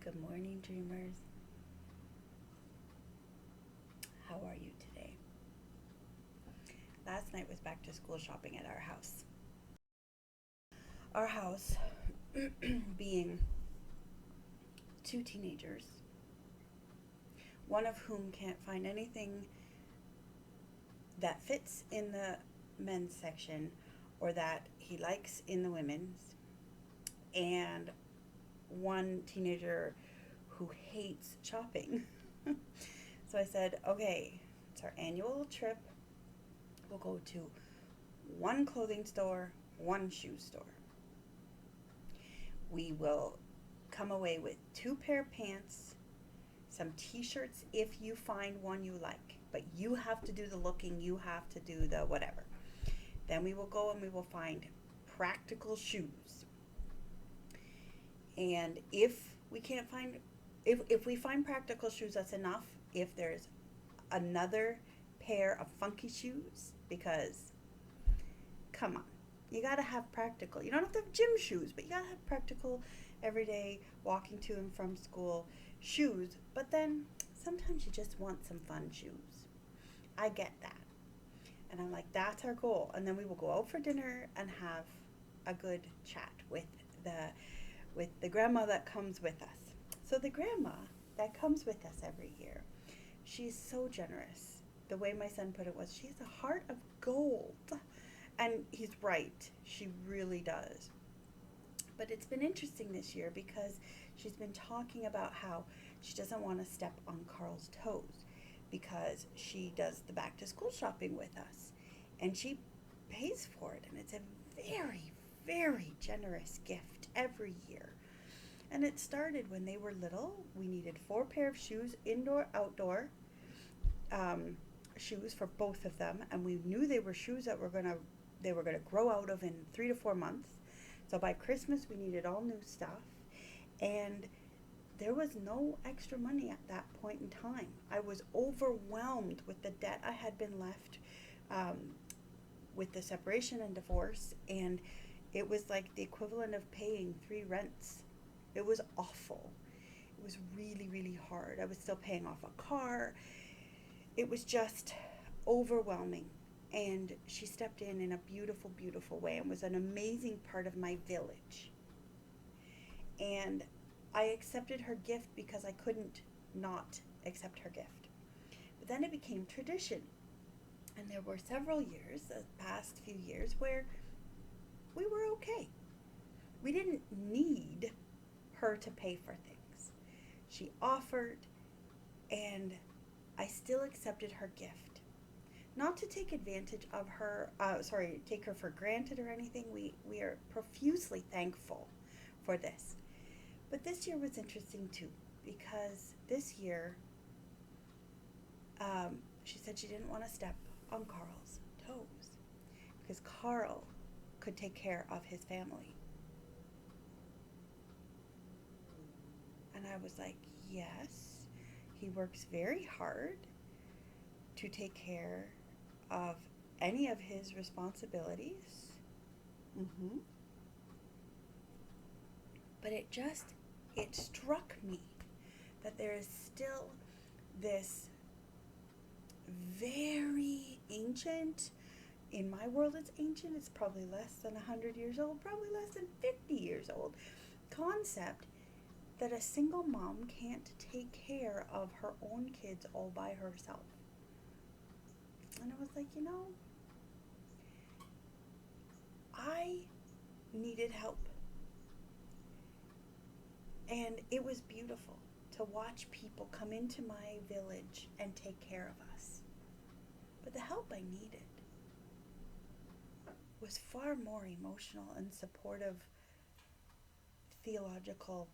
Good morning, dreamers. How are you today? Last night was back to school shopping at our house. Our house being two teenagers, one of whom can't find anything that fits in the men's section or that he likes in the women's, and one teenager who hates shopping. So I said, okay, it's our annual trip. We'll go to one clothing store, one shoe store. We will come away with two pair of pants, some t-shirts if you find one you like, but you have to do the looking, you have to do the whatever. Then we will go and we will find practical shoes. And if we can't find if we find practical shoes, that's enough. If there's another pair of funky shoes, because come on, you gotta have practical. You don't have to have gym shoes, but you gotta have practical everyday walking to and from school shoes. But then sometimes you just want some fun shoes. I get that. And I'm like, that's our goal. And then we will go out for dinner and have a good chat with the grandma that comes with us. So the grandma that comes with us every year, she's so generous. The way my son put it was, she has a heart of gold. And he's right. She really does. But it's been interesting this year because she's been talking about how she doesn't want to step on Carl's toes because she does the back to school shopping with us. And she pays for it. And it's a very, very generous gift every year. And it started when they were little. We needed 4 pair of shoes, indoor, outdoor shoes for both of them, and we knew they were shoes that they were gonna grow out of in 3 to 4 months. So by Christmas we needed all new stuff, and there was no extra money at that point in time. I was overwhelmed with the debt I had been left with the separation and divorce, and it was like the equivalent of paying 3 rents. It was awful. It was really, really hard. I was still paying off a car. It was just overwhelming. And she stepped in a beautiful, beautiful way and was an amazing part of my village. And I accepted her gift because I couldn't not accept her gift. But then it became tradition. And there were several years, the past few years, where we were okay. We didn't need her to pay for things. She offered, and I still accepted her gift. Not to take advantage of her, take her for granted or anything. We are profusely thankful for this. But this year was interesting too, because this year she said she didn't want to step on Carl's toes because Carl could take care of his family. And I was like, yes, he works very hard to take care of any of his responsibilities. Mm-hmm. But it struck me that there is still this very ancient, in my world it's ancient, it's probably less than 100 years old, probably less than 50 years old, concept that a single mom can't take care of her own kids all by herself. And I was like, I needed help. And it was beautiful to watch people come into my village and take care of us. But the help I needed was far more emotional and supportive, theological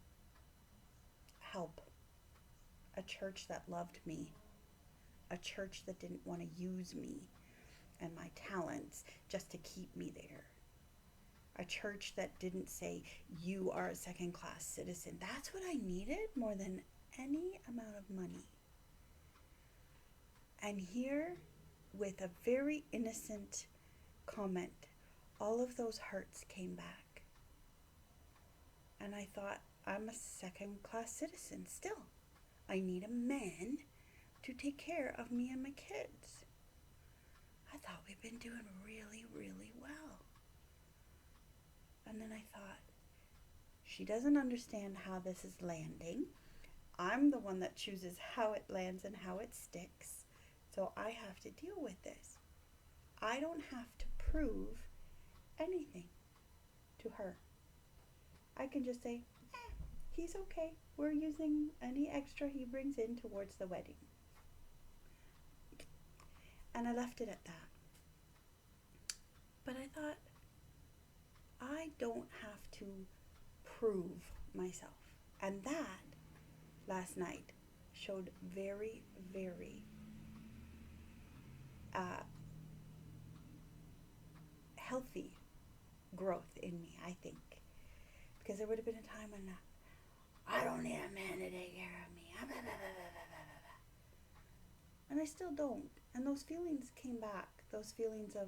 help. A church that loved me, a church that didn't want to use me and my talents just to keep me there. A church that didn't say, you are a second class citizen. That's what I needed more than any amount of money. And here, with a very innocent comment, all of those hurts came back. And I thought, I'm a second class citizen still. I need a man to take care of me and my kids. I thought we've been doing really, really well. And then I thought, she doesn't understand how this is landing. I'm the one that chooses how it lands and how it sticks. So I have to deal with this. I don't have to prove anything to her. I can just say, he's okay. We're using any extra he brings in towards the wedding. And I left it at that. But I thought, I don't have to prove myself. And that, last night, showed very, very healthy growth in me, I think. Because there would have been a time when I don't need a man to take care of me. And I still don't. And those feelings came back. Those feelings of,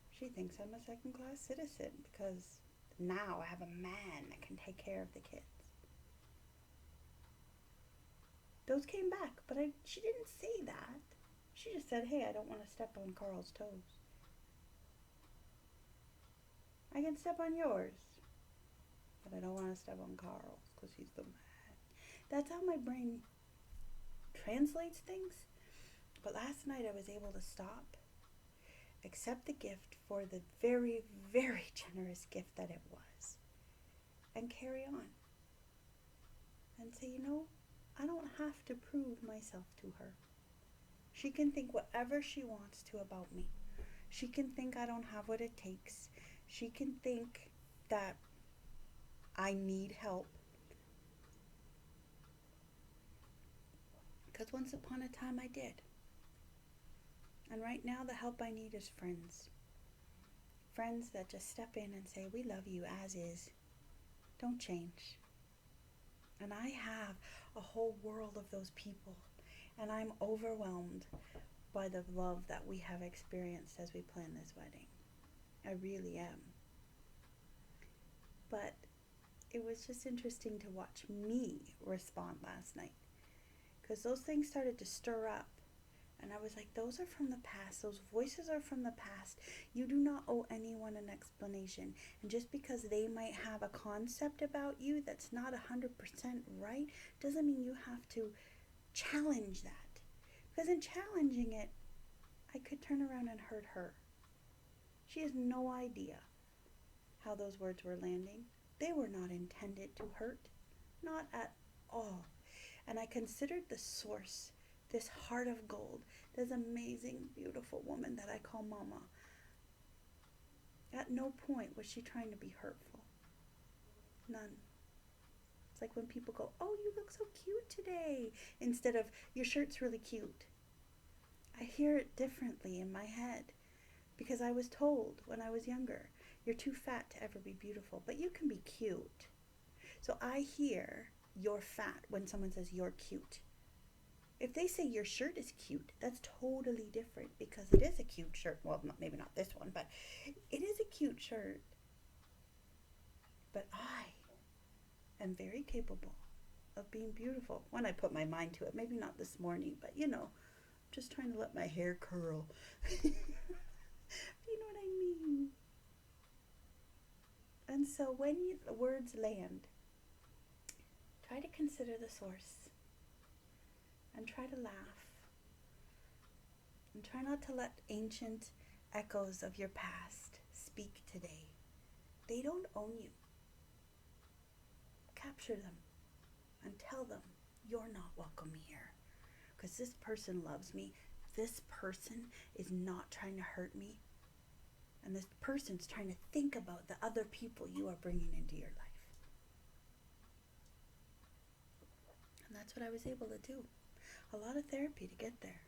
she thinks I'm a second class citizen because now I have a man that can take care of the kids. Those came back, but she didn't say that. She just said, hey, I don't want to step on Carl's toes. I can step on yours, but I don't want to step on Carl's because he's the man. That's how my brain translates things. But last night I was able to stop, accept the gift for the very, very generous gift that it was, and carry on. And say, I don't have to prove myself to her. She can think whatever she wants to about me. She can think I don't have what it takes. She can think that I need help. Because once upon a time I did. And right now the help I need is friends. Friends that just step in and say, we love you as is. Don't change. And I have a whole world of those people. And I'm overwhelmed by the love that we have experienced as we plan this wedding. I really am. But it was just interesting to watch me respond last night. Because those things started to stir up. And I was like, those are from the past. Those voices are from the past. You do not owe anyone an explanation. And just because they might have a concept about you that's not 100% right, doesn't mean you have to challenge that. Because in challenging it, I could turn around and hurt her. She has no idea how those words were landing. They were not intended to hurt. Not at all. And I considered the source, this heart of gold, this amazing, beautiful woman that I call Mama. At no point was she trying to be hurtful. None. It's like when people go, oh, you look so cute today, instead of, your shirt's really cute. I hear it differently in my head because I was told when I was younger, you're too fat to ever be beautiful, but you can be cute. So I hear you're fat when someone says you're cute. If they say your shirt is cute, that's totally different because it is a cute shirt. Well, maybe not this one, but it is a cute shirt. But I am very capable of being beautiful when I put my mind to it. Maybe not this morning, but just trying to let my hair curl. You know what I mean? And so when the words land, try to consider the source and try to laugh and try not to let ancient echoes of your past speak today. They don't own you. Capture them and tell them you're not welcome here because this person loves me. This person is not trying to hurt me. And this person's trying to think about the other people you are bringing into your life. And that's what I was able to do. A lot of therapy to get there.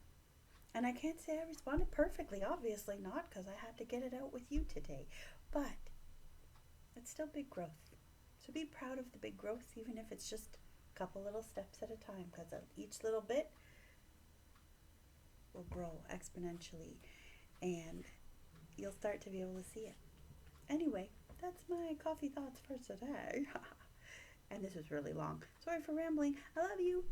And I can't say I responded perfectly, obviously not, because I had to get it out with you today. But it's still big growth. So be proud of the big growth, even if it's just a couple little steps at a time, because each little bit will grow exponentially. And you'll start to be able to see it. Anyway, that's my coffee thoughts for today. And this was really long. Sorry for rambling. I love you.